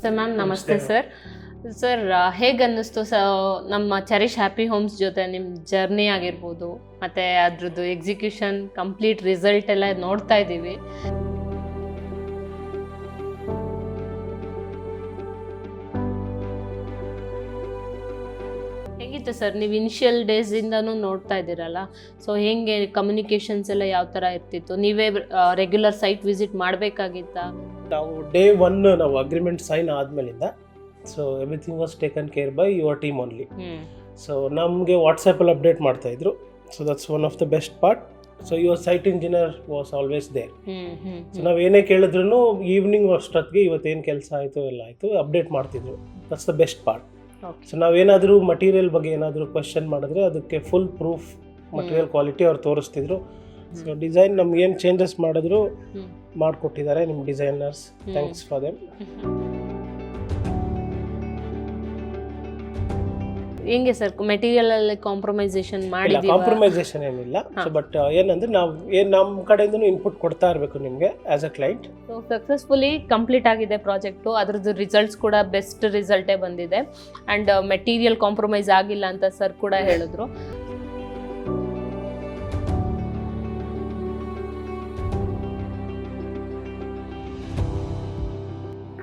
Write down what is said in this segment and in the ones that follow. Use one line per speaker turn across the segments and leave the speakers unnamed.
ನಮಸ್ತೆ ಮ್ಯಾಮ್. ನಮಸ್ತೆ sir. Sir ಹೇಗೆ ಅನ್ನಿಸ್ತು ನಮ್ಮ ಚೆರಿಷ್ ಹ್ಯಾಪಿ ಹೋಮ್ಸ್ ಜೊತೆ ನಿಮ್ಮ ಜರ್ನಿ ಆಗಿರ್ಬೋದು, ಮತ್ತು ಅದ್ರದ್ದು ಎಕ್ಸಿಕ್ಯೂಷನ್ ಕಂಪ್ಲೀಟ್ ರಿಸಲ್ಟ್ ಎಲ್ಲ ನೋಡ್ತಾ ಇದ್ದೀವಿ. ಹೇಗಿತ್ತು ಸರ್? ನೀವು ಇನಿಷಿಯಲ್ ಡೇಸಿಂದನೂ ನೋಡ್ತಾ ಇದ್ದೀರಲ್ಲ, ಸೊ ಹೇಗೆ ಕಮ್ಯುನಿಕೇಷನ್ಸ್ ಎಲ್ಲ ಯಾವ ಥರ ಇರ್ತಿತ್ತು? ನೀವೇ ರೆಗ್ಯುಲರ್ ಸೈಟ್ ವಿಸಿಟ್ ಮಾಡಬೇಕಾಗಿತ್ತಾ?
ನಾವು ಡೇ 1 ನಾವು ಅಗ್ರಿಮೆಂಟ್ ಸೈನ್ ಆದಮೇಲಿಂದ so everything was taken care by your team only. So ನಮಗೆ ವಾಟ್ಸಪ್ಪಲ್ಲಿ ಅಪ್ಡೇಟ್ ಮಾಡ್ತಾಯಿದ್ರು. So that's one of the best part. So your site engineer was always there. So ನಾವು ಏನೇ ಕೇಳಿದ್ರು evening ಅಷ್ಟೊತ್ತಿಗೆ ಇವತ್ತೇನು ಕೆಲಸ ಆಯಿತು ಎಲ್ಲ ಆಯಿತು ಅಪ್ಡೇಟ್ ಮಾಡ್ತಿದ್ರು. That's the best part. So ನಾವೇನಾದರೂ ಮಟೀರಿಯಲ್ ಬಗ್ಗೆ ಏನಾದರೂ ಕ್ವೆಶ್ಚನ್ ಮಾಡಿದ್ರೆ ಅದಕ್ಕೆ ಫುಲ್ ಪ್ರೂಫ್ ಮಟೀರಿಯಲ್ ಕ್ವಾಲಿಟಿ ಅವ್ರು ತೋರಿಸ್ತಿದ್ರು. ಸೊ ಡಿಸೈನ್ ನಮ್ಗೆ ಏನು ಚೇಂಜಸ್ ಮಾಡಿದ್ರು ಮಾಡಿಕೊಟ್ಟಿದ್ದಾರೆ ನಿಮ್ಮ ಡಿಸೈನರ್ಸ್. Thanks for them.
ಹೆಂಗೆ ಸರ್ ಮೆಟೀರಿಯಲ್ ಅಲ್ಲಿ ಕಾಂಪ್ರಮೈಸೇಷನ್ ಮಾಡಿದ್ದೀವಿ?
ಕಾಂಪ್ರಮೈಸೇಷನ್ ಏನಿಲ್ಲ. ಸೊ ಬಟ್ ಏನಂದ್ರೆ ನಾವು ನಮ್ಮ ಕಡೆಯಿಂದನೂ ಇನ್ಪುಟ್ ಕೊಡ್ತಾ ಇರಬೇಕು ನಿಮಗೆ as a client.
So successfully complete ಆಗಿದೆ ಪ್ರಾಜೆಕ್ಟು. ಅದ್ರದ್ದು ರಿಸಲ್ಟ್ಸ್ ಕೂಡ ಬೆಸ್ಟ್ ರಿಸಲ್ಟೇ ಬಂದಿದೆ. ಆ್ಯಂಡ್ ಮೆಟೀರಿಯಲ್ ಕಾಂಪ್ರಮೈಸ್ ಆಗಿಲ್ಲ ಅಂತ ಸರ್ ಕೂಡ ಹೇಳಿದ್ರು.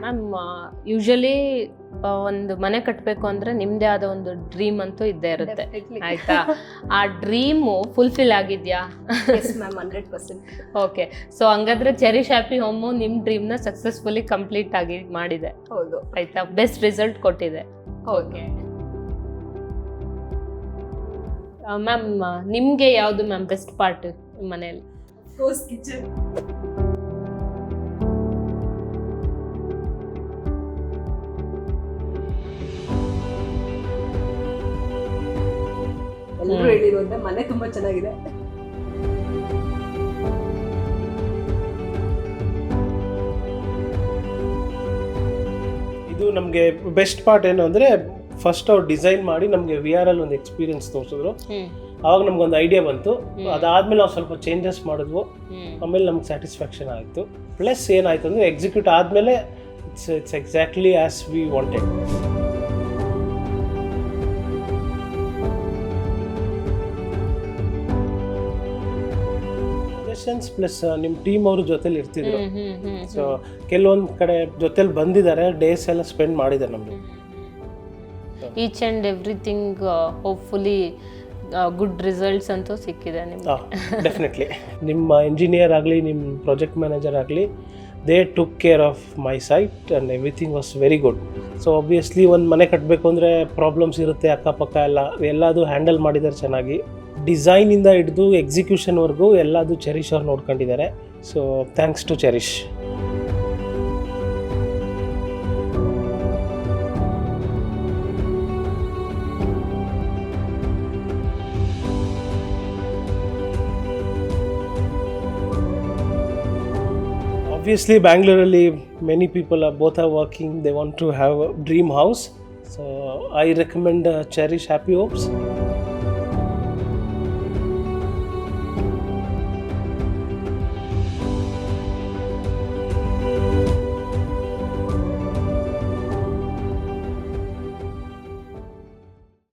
ಮ್ಯಾಮ್, ಯೂಶಲಿ ಒಂದು ಮನೆ ಕಟ್ಟಬೇಕು ಅಂದರೆ ನಿಮ್ಮದೇ ಆದ ಒಂದು ಡ್ರೀಮ್ ಅಂತೂ ಇದ್ದೇ ಇರುತ್ತೆ, ಆಯಿತಾ? ಆ ಡ್ರೀಮು ಫುಲ್ಫಿಲ್ ಆಗಿದೆಯಾ?
ಮ್ಯಾಮ್ 100%.
ಓಕೆ. ಸೊ ಹಂಗಾದ್ರೆ ಚೆರಿಷ್ ಹ್ಯಾಪಿ ಹೋಮು ನಿಮ್ಮ ಡ್ರೀಮ್ನ ಸಕ್ಸಸ್ಫುಲಿ ಕಂಪ್ಲೀಟ್ ಆಗಿ ಮಾಡಿದೆ.
ಹೌದು,
ಆಯಿತಾ? ಬೆಸ್ಟ್ ರಿಸಲ್ಟ್ ಕೊಟ್ಟಿದೆ. ಓಕೆ ಮ್ಯಾಮ್, ನಿಮಗೆ ಯಾವುದು ಮ್ಯಾಮ್ ಬೆಸ್ಟ್ ಪಾರ್ಟ್ ಮನೆಯಲ್ಲಿ?
ಕಿಚನ್. ಎಲ್ಲರೂ ಹೇಳಿರೋದ್ರೆ ಮನೆ ತುಂಬಾ ಚೆನ್ನಾಗಿದೆ.
ಇದು ನಮಗೆ ಬೆಸ್ಟ್ ಪಾರ್ಟ್ ಏನು ಅಂದರೆ ಫಸ್ಟ್ ಅವ್ರು ಡಿಸೈನ್ ಮಾಡಿ ನಮಗೆ VR ಅಲ್ಲಿ ಒಂದು ಎಕ್ಸ್ಪೀರಿಯನ್ಸ್ ತೋರಿಸಿದ್ರು. ಆವಾಗ ನಮ್ಗೊಂದು ಐಡಿಯಾ ಬಂತು. ಅದಾದ್ಮೇಲೆ ನಾವು ಸ್ವಲ್ಪ ಚೇಂಜಸ್ ಮಾಡಿದ್ವು. ಆಮೇಲೆ ನಮ್ಗೆ ಸ್ಯಾಟಿಸ್ಫ್ಯಾಕ್ಷನ್ ಆಯಿತು. ಪ್ಲಸ್ ಏನಾಯ್ತು ಅಂದರೆ ಎಕ್ಸಿಕ್ಯೂಟ್ ಆದಮೇಲೆ it's exactly as we wanted. Plus ನಿಮ್ಮ ಟೀಮ್ ಅವರು ಜೊತೆಲಿ ಇರ್ತಿದ್ರು. ಸೊ ಕೆಲವೊಂದು ಕಡೆ ಜೊತೆಲಿ ಬಂದಿದ್ದಾರೆ, ಡೇಸ್ ಎಲ್ಲ ಸ್ಪೆಂಡ್ ಮಾಡಿದ್ದಾರೆ ನಮಗೆ.
Each and everything hopefully good results ಅಂತೂ ಸಿಕ್ಕಿದೆ ನಿಮಗೆ.
ಡೆಫಿನೆಟ್ಲಿ. ನಿಮ್ಮ ಇಂಜಿನಿಯರ್ ಆಗಲಿ ನಿಮ್ಮ ಪ್ರಾಜೆಕ್ಟ್ ಮ್ಯಾನೇಜರ್ ಆಗಲಿ they took care of my site and everything was very good. So obviously ಒಂದು ಮನೆ ಕಟ್ಟಬೇಕು ಅಂದರೆ ಪ್ರಾಬ್ಲಮ್ಸ್ ಇರುತ್ತೆ ಅಕ್ಕಪಕ್ಕ ಎಲ್ಲದು ಹ್ಯಾಂಡಲ್ ಮಾಡಿದ್ದಾರೆ ಚೆನ್ನಾಗಿ. ಡಿಸೈನಿಂದ ಹಿಡಿದು ಎಕ್ಸಿಕ್ಯೂಷನ್ವರೆಗೂ ಎಲ್ಲದು ಚೆರಿಷ್ ಅವ್ರು ನೋಡ್ಕೊಂಡಿದ್ದಾರೆ. So thanks to Cherish. Obviously, Bangalore, many people both are working. They want to have a dream house. So I recommend Cherish Happy Homes.